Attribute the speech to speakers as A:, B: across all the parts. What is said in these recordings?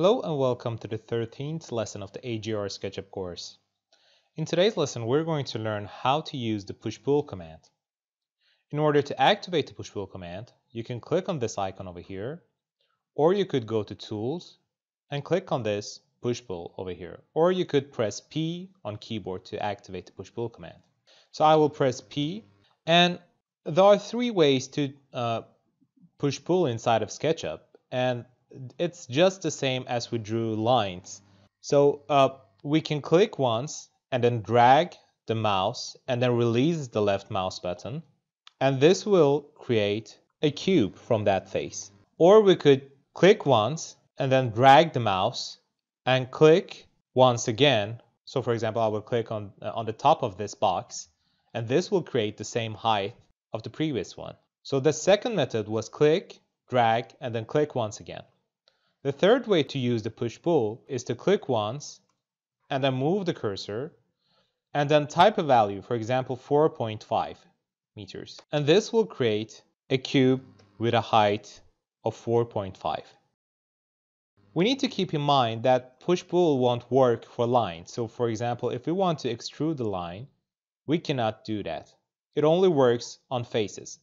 A: Hello and welcome to the 13th lesson of the AGR SketchUp course. In today's lesson, we're going to learn how to use the push-pull command. In order to activate the push-pull command, you can click on this icon over here, or you could go to Tools and click on this push-pull over here, or you could press P on keyboard to activate the push-pull command. So I will press P, and there are three ways to push-pull inside of SketchUp, and it's just the same as we drew lines. So we can click once and then drag the mouse and then release the left mouse button, and this will create a cube from that face. Or we could click once and then drag the mouse and click once again. So for example, I will click on the top of this box, and this will create the same height of the previous one. So the second method was click, drag, and then click once again. The third way to use the push-pull is to click once and then move the cursor and then type a value, for example 4.5 meters. And this will create a cube with a height of 4.5. We need to keep in mind that push-pull won't work for lines. So for example, if we want to extrude the line, we cannot do that. It only works on faces.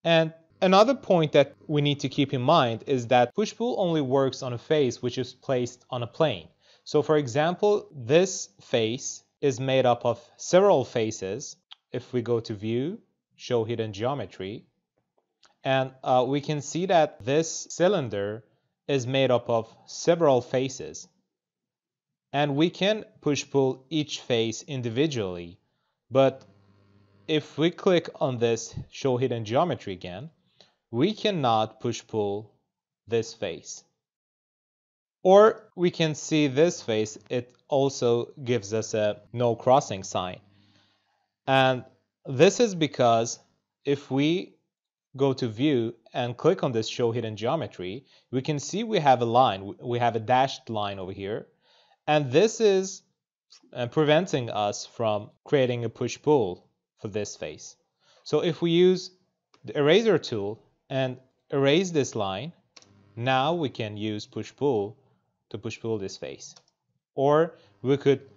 A: And another point that we need to keep in mind is that push-pull only works on a face which is placed on a plane. So for example, this face is made up of several faces. If we go to View, Show Hidden Geometry, and we can see that this cylinder is made up of several faces. And we can push-pull each face individually, but if we click on this Show Hidden Geometry again, we cannot push-pull this face. Or we can see this face, it also gives us a no crossing sign. And this is because if we go to View and click on this Show Hidden Geometry, we can see we have a line, we have a dashed line over here. And this is preventing us from creating a push-pull for this face. So if we use the eraser tool and erase this line, now we can use push-pull to push-pull this face. Or we could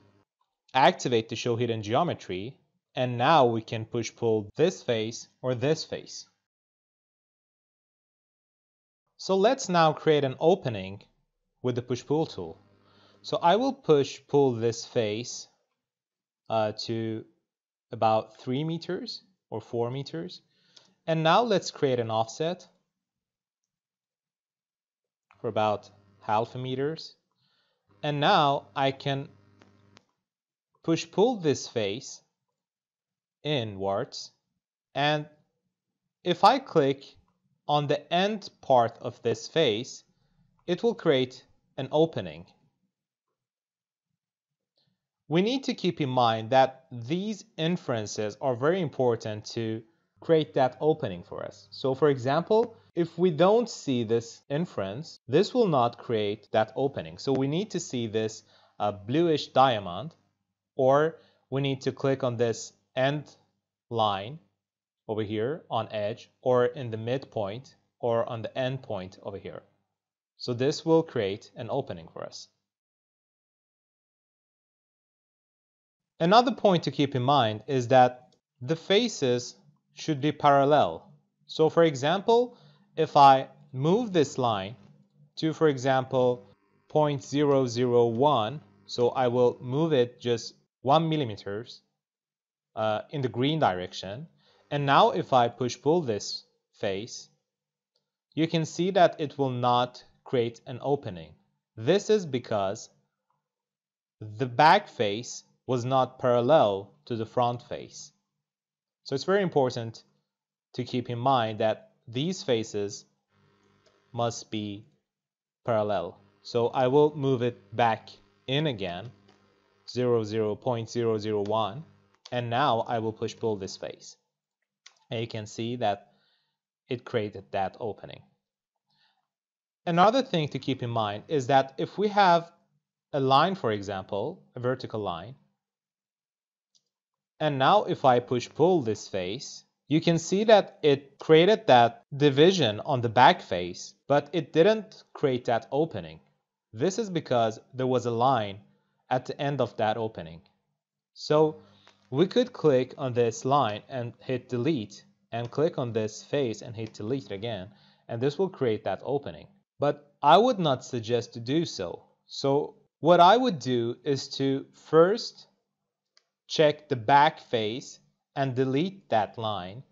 A: activate the Show Hidden Geometry, and now we can push-pull this face or this face. So let's now create an opening with the push-pull tool. So I will push-pull this face to about 3 meters or 4 meters. And now let's create an offset for about 0.5 meters. And now I can push-pull this face inwards. And if I click on the end part of this face, it will create an opening. We need to keep in mind that these inferences are very important to create that opening for us. So for example, if we don't see this inference, this will not create that opening. So we need to see this bluish diamond, or we need to click on this end line over here on edge, or in the midpoint, or on the end point over here. So this will create an opening for us. Another point to keep in mind is that the faces should be parallel. So for example, if I move this line to, for example, 0.001, so I will move it just 1 millimeters in the green direction. And now if I push-pull this face, you can see that it will not create an opening. This is because the back face was not parallel to the front face. So it's very important to keep in mind that these faces must be parallel. So I will move it back in again, 0.001, and now I will push-pull this face. And you can see that it created that opening. Another thing to keep in mind is that if we have a line, for example, a vertical line, and now if I push-pull this face, you can see that it created that division on the back face, but it didn't create that opening. This is because there was a line at the end of that opening. So we could click on this line and hit delete, and click on this face and hit delete again, and this will create that opening. But I would not suggest to do so. So what I would do is to first check the back face and delete that line,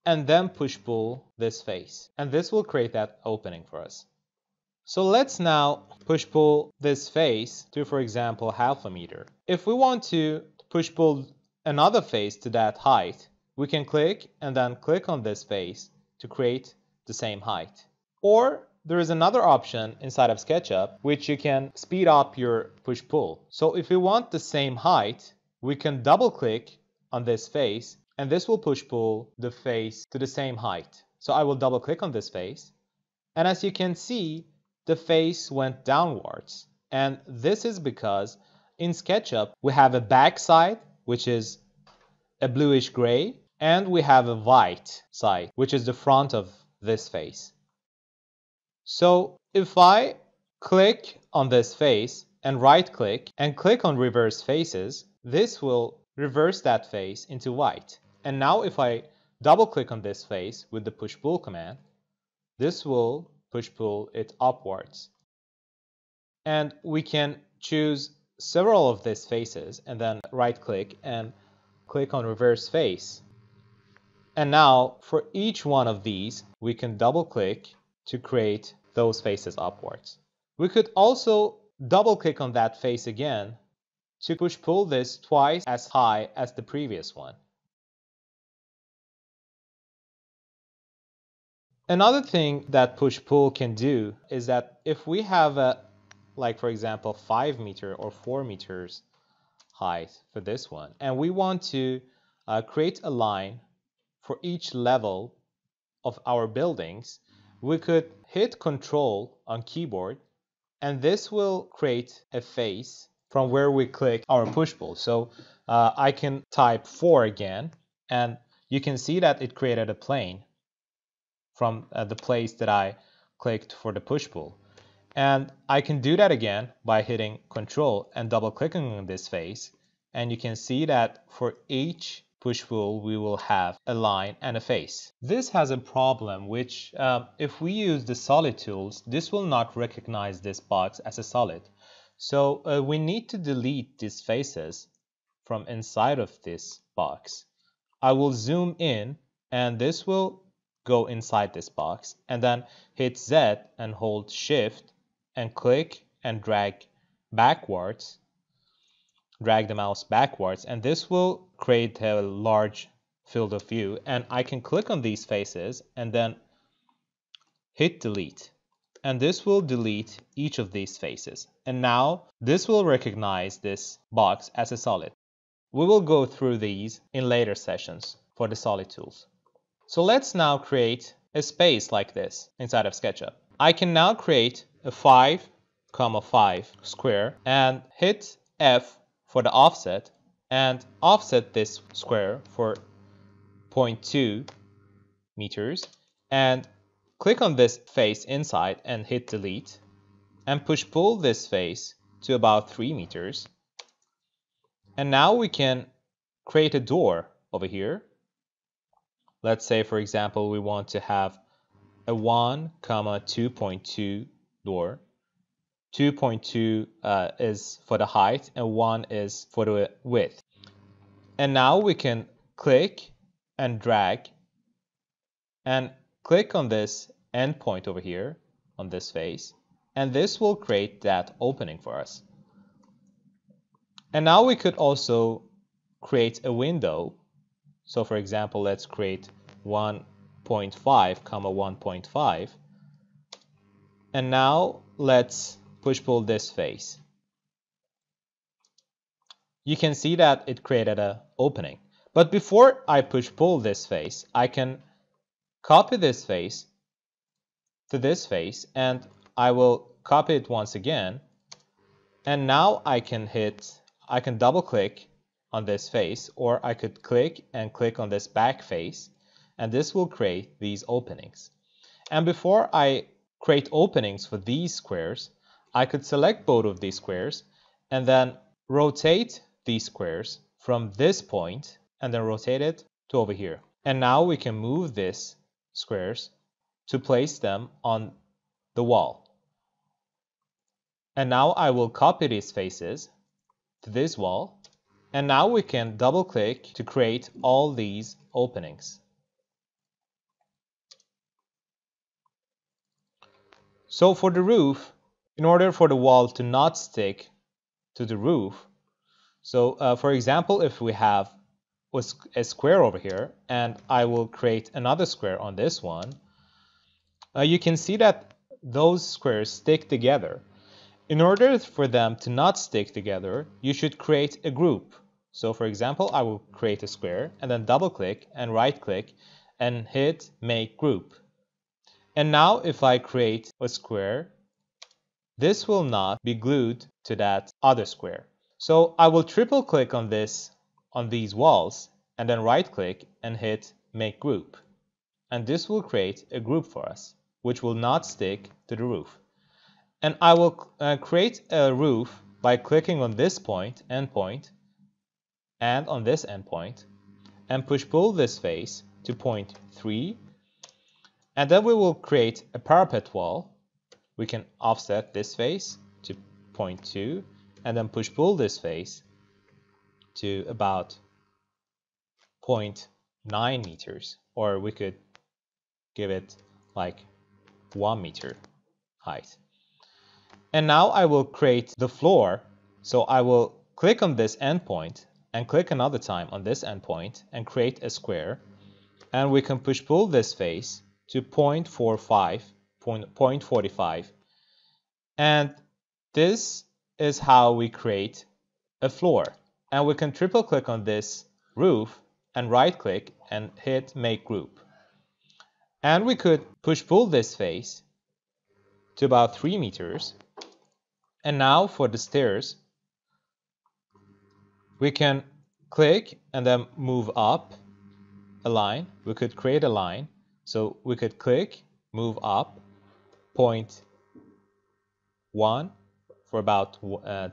A: and then push-pull this face. And this will create that opening for us. So let's now push-pull this face to, for example, 0.5 meter. If we want to push-pull another face to that height, we can click and then click on this face to create the same height. Or there is another option inside of SketchUp which you can speed up your push-pull. So if we want the same height, we can double-click on this face, and this will push-pull the face to the same height. So I will double-click on this face, and as you can see, the face went downwards. And this is because in SketchUp we have a back side, which is a bluish gray, and we have a white side, which is the front of this face. So if I click on this face and right click and click on reverse faces, this will reverse that face into white. And now if I double click on this face with the push pull command, this will push pull it upwards. And we can choose several of these faces and then right click and click on reverse face. And now for each one of these, we can double click to create those faces upwards. We could also double click on that face again to push pull this twice as high as the previous one. Another thing that push pull can do is that if we have a, like for example, 5 meter or 4 meters height for this one, and we want to create a line for each level of our buildings, we could hit Control on keyboard, and this will create a face from where we click our push pull. So I can type 4 again, and you can see that it created a plane from the place that I clicked for the push pull. And I can do that again by hitting Control and double clicking on this face, and you can see that for each push pull we will have a line and a face. This has a problem which if we use the solid tools, this will not recognize this box as a solid. So we need to delete these faces from inside of this box. I will zoom in, and this will go inside this box, and then hit Z and hold Shift and click and drag backwards, drag the mouse backwards, and this will create a large field of view. And I can click on these faces and then hit delete, and this will delete each of these faces. And now this will recognize this box as a solid. We will go through these in later sessions for the solid tools. So let's now create a space like this inside of SketchUp. I can now create a 5,5 square and hit F for the offset and offset this square for 0.2 meters and click on this face inside and hit delete and push pull this face to about 3 meters. And now we can create a door over here. Let's say, for example, we want to have a 1, 2.2 door. 2.2 is for the height and 1 is for the width. And now we can click and drag and click on this endpoint over here on this face, and this will create that opening for us. And now we could also create a window. So for example, let's create 1.5, 1.5. And now let's push pull this face. You can see that it created an opening. But before I push pull this face, I can copy this face to this face, and I will copy it once again. And now I can double click on this face, or I could click on this back face, and this will create these openings. And before I create openings for these squares, I could select both of these squares and then rotate these squares from this point and then rotate it to over here. And now we can move these squares to place them on the wall. And now I will copy these faces to this wall. And now we can double click to create all these openings. So for the roof, in order for the wall to not stick to the roof, so for example, if we have a square over here and I will create another square on this one, you can see that those squares stick together. In order for them to not stick together, you should create a group. So for example, I will create a square and then double click and right click and hit make group. And now if I create a square, this will not be glued to that other square. So I will triple click on these walls and then right click and hit make group. And this will create a group for us, which will not stick to the roof. And I will create a roof by clicking on this point, endpoint, and on this endpoint, and push-pull this face to point 3. And then we will create a parapet wall. We can offset this face to point 2, and then push-pull this face to about 0.9 meters, or we could give it like 1 meter height. And now I will create the floor. So I will click on this endpoint and click another time on this endpoint and create a square. And we can push-pull this face to 0.45. And this is how we create a floor. And we can triple click on this roof and right click and hit make group. And we could push-pull this face to about 3 meters. And now for the stairs, we can click and then move up a line. We could create a line. So we could click, move up 0.1 for about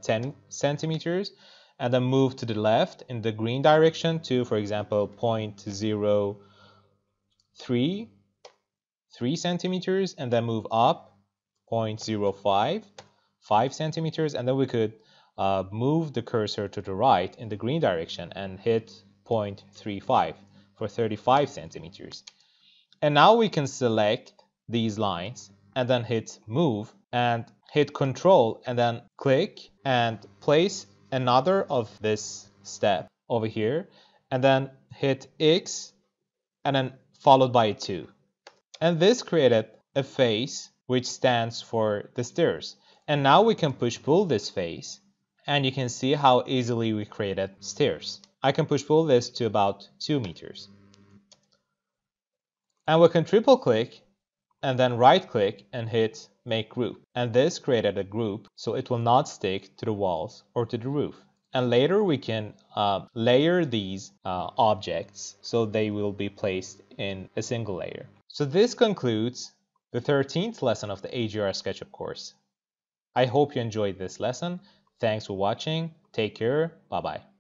A: 10 centimeters, and then move to the left in the green direction to, for example, 0.03 centimeters, and then move up 0.05 centimeters, and then we could move the cursor to the right in the green direction and hit 0.35 for 35 centimeters. And now we can select these lines and then hit move and hit control and then click and place another of this step over here and then hit X and then followed by a 2. And this created a face which stands for the stairs. And now we can push-pull this face, and you can see how easily we created stairs. I can push-pull this to about 2 meters. And we can triple-click and then right-click and hit make group. And this created a group, so it will not stick to the walls or to the roof. And later we can layer these objects so they will be placed in a single layer. So this concludes the 13th lesson of the AGR SketchUp course. I hope you enjoyed this lesson. Thanks for watching. Take care. Bye-bye.